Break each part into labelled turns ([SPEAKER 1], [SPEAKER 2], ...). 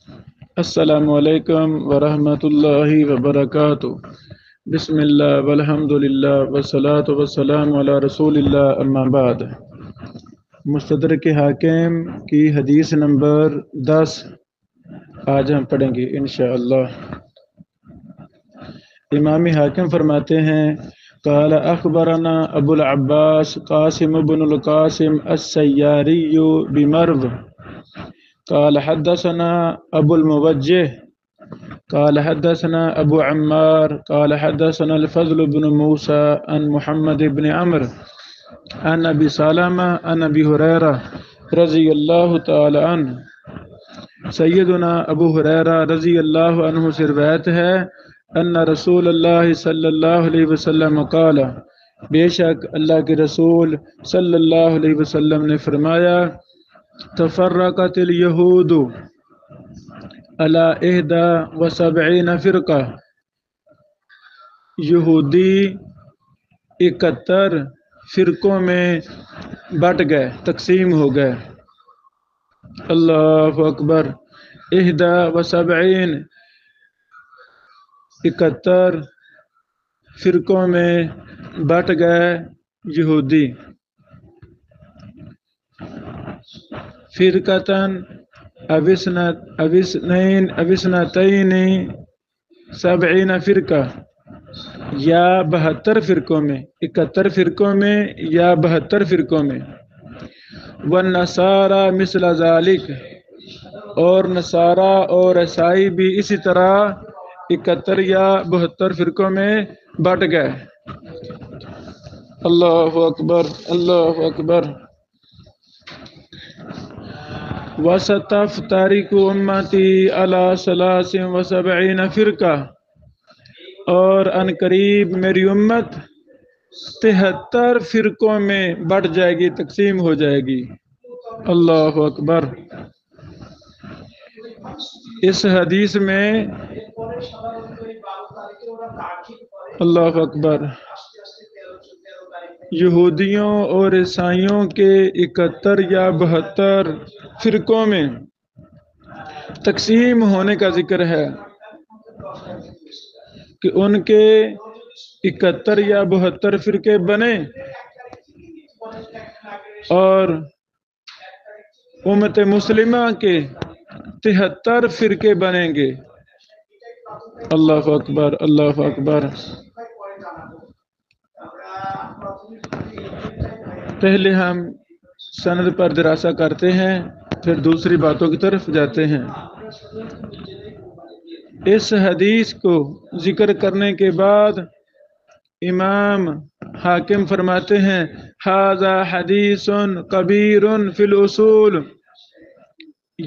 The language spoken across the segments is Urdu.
[SPEAKER 1] السلام علیکم ورحمۃ اللہ وبرکاتہ۔ بسم اللہ والحمد للہ والصلاۃ والسلام علی رسول اللہ، اما بعد۔ مستدرک حاکم کی حدیث نمبر 10 آج ہم پڑھیں گے انشاءاللہ۔ امام حاکم فرماتے ہیں قال اخبرنا ابو العباس قاسم بن القاسم السیاری بمرو قال حدثنا ابو الموجه قال حدثنا ابو عمار قال حدثنا الفضل بن موسى عن محمد بن عمرو عن ابي سلمة عن ابي هريرة رضی اللہ تعالی عنہ۔ سیدنا ابو ہریرہ رضی اللہ عنہ سے روایت ہے ان رسول اللہ صلی اللہ علیہ وسلم قال، بے شک اللہ کے رسول صلی اللہ علیہ وسلم نے فرمایا تفرقت الیہود علی 71 فرقہ، یہودی 71 فرقوں میں بٹ گئے، تقسیم ہو گئے۔ اللہ اکبر۔ 71 71 فرقوں میں بٹ گئے یہودی۔ فرقتاً اوسنتین 70 فرقہ، یا 72 فرقوں میں، 71 فرقوں میں یا 72 فرقوں میں۔ والنصارى مثل ذلك، اور نصارہ اور عیسائی بھی اسی طرح 71 یا 72 فرقوں میں بٹ گئے۔ اللہ اکبر، اللہ اکبر۔ وستفترق امتی علی 73 فرقہ، اور ان قریب میری امت 73 فرقوں میں بٹ جائے گی، تقسیم ہو جائے گی۔ اللہ اکبر۔ اس حدیث میں اللہ اکبر یہودیوں اور عیسائیوں کے 71 یا 72 فرقوں میں تقسیم ہونے کا ذکر ہے کہ ان کے 71 یا 72 فرقے بنے اور امت مسلمہ کے 73 فرقے بنیں گے۔ اللہ اکبر، اللہ اکبر۔ پہلے ہم سند پر دراسہ کرتے ہیں، پھر دوسری باتوں کی طرف جاتے ہیں۔ اس حدیث کو ذکر کرنے کے بعد امام حاکم فرماتے ہیں ھذا حدیث کبیر فی الاصول،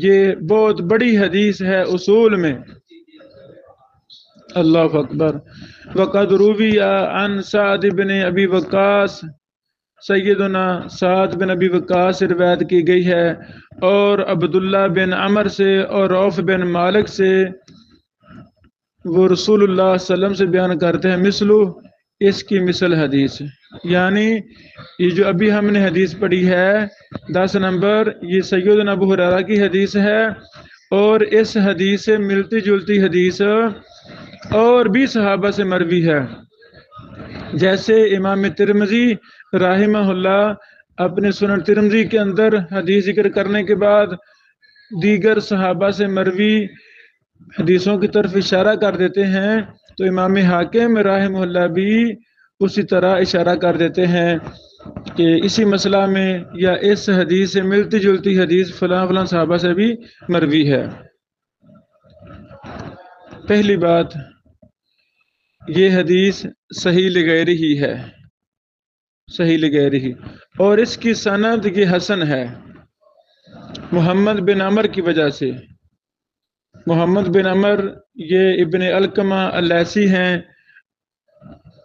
[SPEAKER 1] یہ بہت بڑی حدیث ہے اصول میں۔ اللہ اکبر۔ وقد روی عن سعد بن ابی وقاص، سیدنا سعد بن ابی وقاص سے روایت کی گئی ہے، اور عبداللہ بن عمر سے اور عوف بن مالک سے، وہ رسول اللہ صلی اللہ علیہ وسلم سے بیان کرتے ہیں مثلو، اس کی مثل حدیث، یعنی یہ جو ابھی ہم نے حدیث پڑھی ہے 10 نمبر، یہ سیدنا ابو ہریرہ کی حدیث ہے، اور اس حدیث سے ملتی جلتی حدیث اور بھی صحابہ سے مروی ہے۔ جیسے امام ترمذی رحمہ اللہ اپنے سنن ترمذی کے اندر حدیث ذکر کرنے کے بعد دیگر صحابہ سے مروی حدیثوں کی طرف اشارہ کر دیتے ہیں، تو امام حاکم رحمہ اللہ بھی اسی طرح اشارہ کر دیتے ہیں کہ اسی مسئلہ میں یا اس حدیث سے ملتی جلتی حدیث فلاں فلاں صحابہ سے بھی مروی ہے۔ پہلی بات، یہ حدیث صحیح لغیرہ ہی ہے، صحیح لغیرہ ہی، اور اس کی سند یہ حسن ہے محمد بن عمر کی وجہ سے۔ محمد بن عمر یہ ابن علقمہ اللیثی ہیں،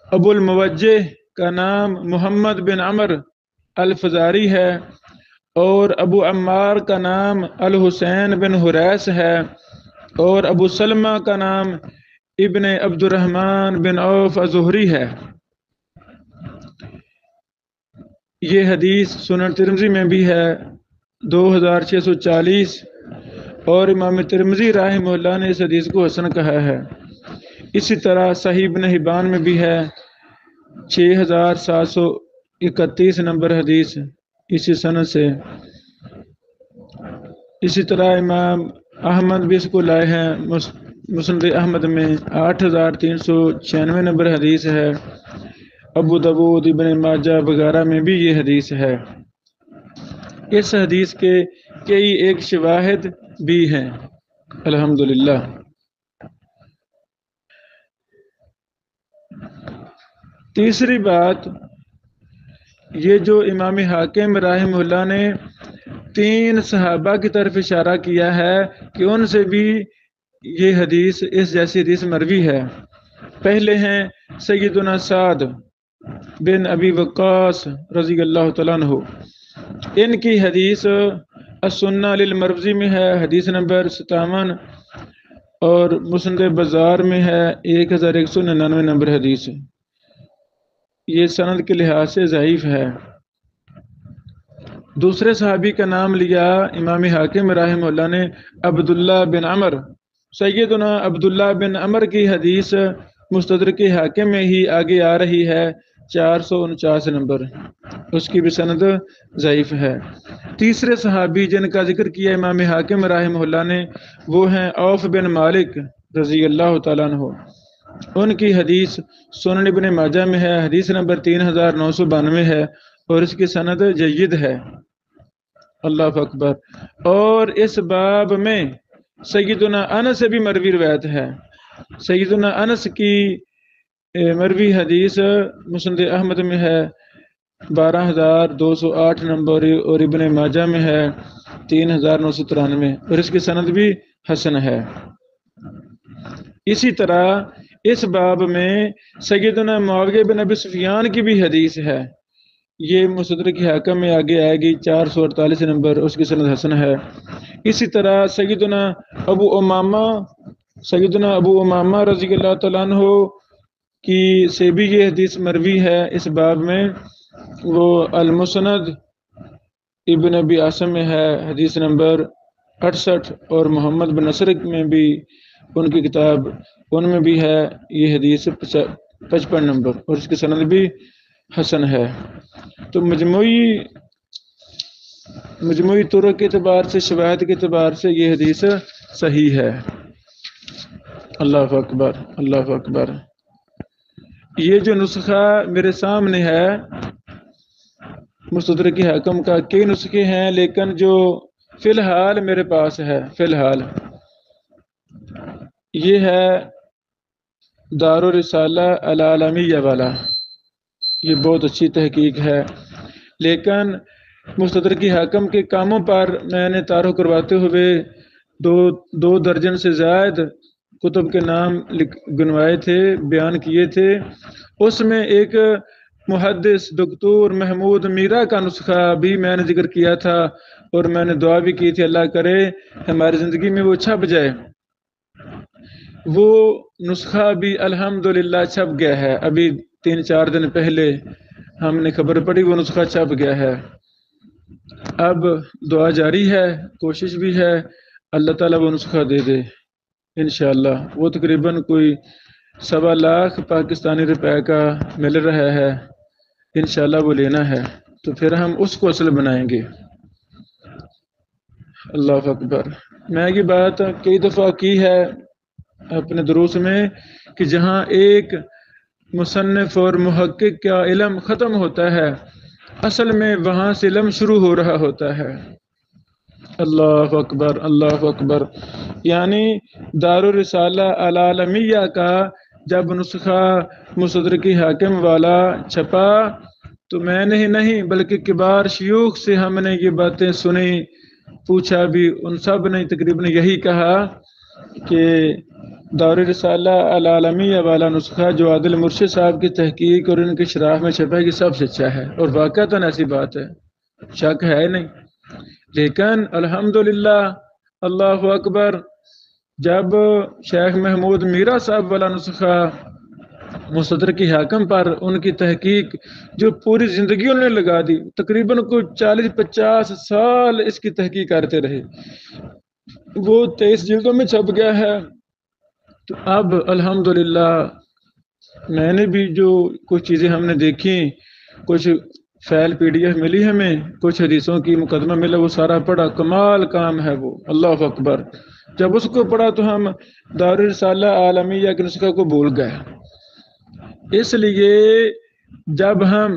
[SPEAKER 1] ابو الموجہ کا نام محمد بن عمر الفزاری ہے، اور ابو عمار کا نام الحسین بن حریث ہے، اور ابو سلمہ کا نام ابن عبد الرحمن بن عوف الزہری ہے۔ یہ حدیث سنن ترمذی میں بھی ہے 2640، اور امام ترمذی رحمہ اللہ نے اس حدیث کو حسن کہا ہے۔ اسی طرح صحیح ابن حبان میں بھی ہے 6731 نمبر حدیث اسی سند سے۔ اسی طرح امام احمد بھی اس کو لائے ہیں، مسند احمد میں 8396 نمبر حدیث ہے۔ ابو داؤد، ابن ماجہ وغیرہ میں بھی یہ حدیث ہے۔ اس حدیث کے کئی ایک شواہد بھی ہیں الحمدللہ۔ تیسری بات، یہ جو امام حاکم رحمہ اللہ نے 3 صحابہ کی طرف اشارہ کیا ہے کہ ان سے بھی یہ حدیث اس جیسی حدیث مروی ہے۔ پہلے ہیں سیدنا سعد بن ابی وقاص رضی اللہ تعالیٰ عنہ، ان کی حدیث السنہ للمروزی میں ہے حدیث نمبر 57، اور مسند بازار میں ہے 1199 نمبر حدیث۔ یہ سند کے لحاظ سے ضعیف ہے۔ دوسرے صحابی کا نام لیا امام حاکم رحمہ اللہ نے عبداللہ بن عمر، سیدنا عبداللہ بن عمر کی حدیث مستدرک حاکم میں ہی آگے آ رہی ہے 449 نمبر، اس کی بھی سند ضعیف ہے۔ تیسرے صحابی جن کا ذکر کیا امام حاکم رحمہ اللہ نے وہ ہیں عوف بن مالک رضی اللہ تعالیٰ عنہ، ان کی حدیث سنن ابن ماجہ میں ہے حدیث نمبر 3992 ہے، اور اس کی سند جید ہے۔ اللہ اکبر۔ اور اس باب میں سیدنا انس سے بھی مروی روایت ہے۔ سیدنا انس کی مروی حدیث مسند احمد میں ہے 12208 نمبر، اور ابن ماجہ میں ہے 3993، اور اس کی سند بھی حسن ہے۔ اسی طرح اس باب میں سیدنا معاویہ بن ابی سفیان کی بھی حدیث ہے، یہ مستدرک حاکم میں آگے آئے گی 448 نمبر، اس کی سند حسن ہے۔ اسی طرح سیدنا ابو امامہ رضی اللہ تعالیٰ عنہ کی سے بھی یہ حدیث مروی ہے اس باب میں، وہ المسند ابن ابی عاصم میں ہے حدیث نمبر 68، اور محمد بن نصر میں بھی ان کی کتاب ان میں بھی ہے یہ حدیث 55 نمبر، اور اس کی سند بھی حسن ہے۔ تو مجموعی طرق کے اعتبار سے، شواہد کے اعتبار سے یہ حدیث صحیح ہے۔ اللہ اکبر، اللہ اکبر۔ یہ جو نسخہ میرے سامنے ہے مستدرک حاکم کا، کئی نسخے ہیں، لیکن جو فی الحال میرے پاس ہے فی الحال یہ ہے دار الرسالہ العالمیہ والا، یہ بہت اچھی تحقیق ہے، لیکن مستدرک حاکم کے کاموں پر میں نے تعارف کرواتے ہوئے 2 درجن سے زائد کتب کے نام گنوائے تھے، بیان کیے تھے۔ اس میں ایک محدث دکتور محمود میرا کا نسخہ بھی میں نے ذکر کیا تھا، اور میں نے دعا بھی کی تھی اللہ کرے ہماری زندگی میں وہ چھپ جائے۔ وہ نسخہ بھی الحمدللہ چھپ گیا ہے، ابھی 3-4 دن پہلے ہم نے خبر پڑی وہ نسخہ چھپ گیا ہے۔ اب دعا جاری ہے، کوشش بھی ہے اللہ تعالیٰ وہ نسخہ دے دے انشاءاللہ۔ وہ تقریباً کوئی 1.25 لاکھ پاکستانی روپے کا مل رہا ہے، انشاءاللہ وہ لینا ہے، تو پھر ہم اس کو اصل بنائیں گے۔ اللہ اکبر۔ میں یہ بات کئی دفعہ کی ہے اپنے دروس میں کہ جہاں ایک مصنف اور محقق کا علم ختم ہوتا ہے، اصل میں وہاں سے علم شروع ہو رہا ہوتا ہے۔ اللہ اکبر، اللہ اکبر۔ یعنی دار الرسالہ العالمیہ کا جب نسخہ مستدرک حاکم والا چھپا تو میں نے ہی نہیں بلکہ کبار شیوخ سے ہم نے یہ باتیں سنی، پوچھا بھی، ان سب نے تقریباً یہی کہا کہ دار الرسالہ العالمیہ والا نسخہ جو عادل مرشد صاحب کی تحقیق اور ان کی شرح میں چھپا ہے یہ سب سے اچھا ہے، اور واقعتاً ایسی بات ہے، شک ہے نہیں۔ لیکن الحمدللہ، اللہ اکبر، جب شیخ محمود میرا صاحب والا نسخہ مستدرک حاکم پر ان کی تحقیق جو پوری زندگی انہوں نے لگا دی، تقریباً کوئی 40-50 سال اس کی تحقیق کرتے رہے، وہ 23 جلدوں میں چھپ گیا ہے۔ تو اب الحمدللہ میں نے بھی جو کچھ چیزیں ہم نے دیکھی، کچھ فائل PDF ملی ہمیں، کچھ حدیثوں کی مقدمہ ملا، وہ سارا پڑھا، کمال کام ہے وہ، اللہ اکبر۔ جب اس کو پڑھا تو ہم دارالرسالہ عالمیہ کے نسخہ کو بھول گئے۔ اس لیے جب ہم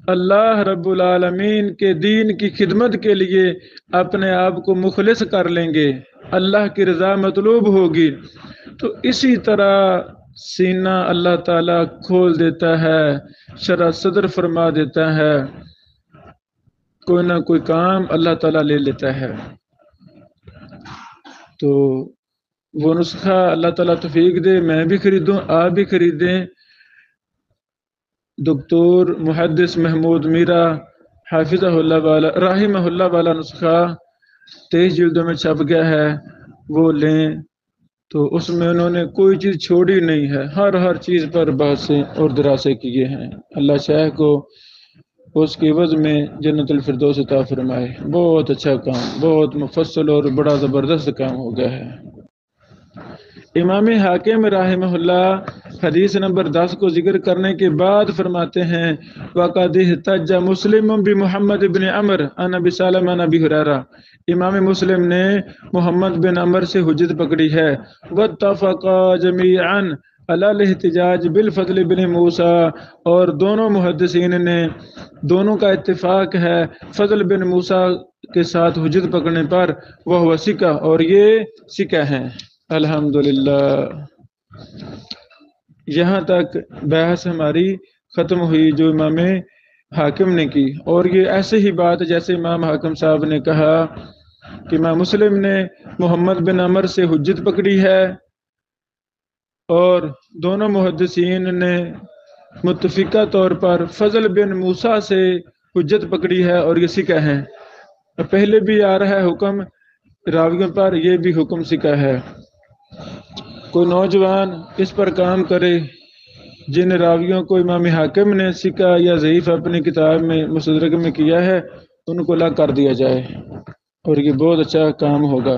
[SPEAKER 1] اللہ رب العالمین کے دین کی خدمت کے لیے اپنے آپ کو مخلص کر لیں گے، اللہ کی رضا مطلوب ہوگی، تو اسی طرح سینہ اللہ تعالیٰ کھول دیتا ہے، شرح صدر فرما دیتا ہے، کوئی نہ کوئی کام اللہ تعالیٰ لے لیتا ہے۔ تو وہ نسخہ اللہ تعالیٰ توفیق دے، میں بھی خریدوں، آپ بھی خریدیں۔ دکتور محدث محمود میرا حافظہ اللہ والا رحمہ اللہ والا نسخہ 23 جلدوں میں چھپ گیا ہے، وہ لیں۔ تو اس میں انہوں نے کوئی چیز چھوڑی نہیں ہے، ہر چیز پر بحثیں اور دراسے کیے ہیں۔ اللہ شاہ کو اس کی عوض میں جنت الفردوس عطا فرمائے۔ بہت اچھا کام، بہت مفصل اور بڑا زبردست کام ہو گیا ہے۔ امام حاکم رحمہ اللہ حدیث نمبر 10 کو ذکر کرنے کے بعد فرماتے ہیں وَقَدِ احْتَجَّ مُسْلِمٌ بِمُحَمَّدْ بن عمر عن ابی سالم عن ابی ہریرہ، امام مسلم نے محمد بن عمر سے حجت پکڑی ہے۔ وَاتَّفَقَا جَمِيعًا عَلَى الْاحْتِجَاجِ بِالْفَضْلِ بن موسیٰ، اور دونوں محدثین نے دونوں کا اتفاق ہے فضل بن موسیٰ کے ساتھ حجت پکڑنے پر، وہ ثقہ، اور یہ ثقہ ہیں۔ الحمدللہ یہاں تک بحث ہماری ختم ہوئی جو امام حاکم نے کی، اور یہ ایسے ہی بات جیسے امام حاکم صاحب نے کہا کہ امام مسلم نے محمد بن عمر سے حجت پکڑی ہے، اور دونوں محدثین نے متفقہ طور پر فضل بن موسیٰ سے حجت پکڑی ہے، اور یہ ثقہ ہیں۔ پہلے بھی آ رہا ہے حکم راویوں پر، یہ بھی حکم ثقہ ہے۔ کوئی نوجوان اس پر کام کرے جن راویوں کو امام حاکم نے ثقہ یا ضعیف اپنی کتاب میں مستدرک میں کیا ہے، ان کو لا کر دیا جائے، اور یہ بہت اچھا کام ہوگا۔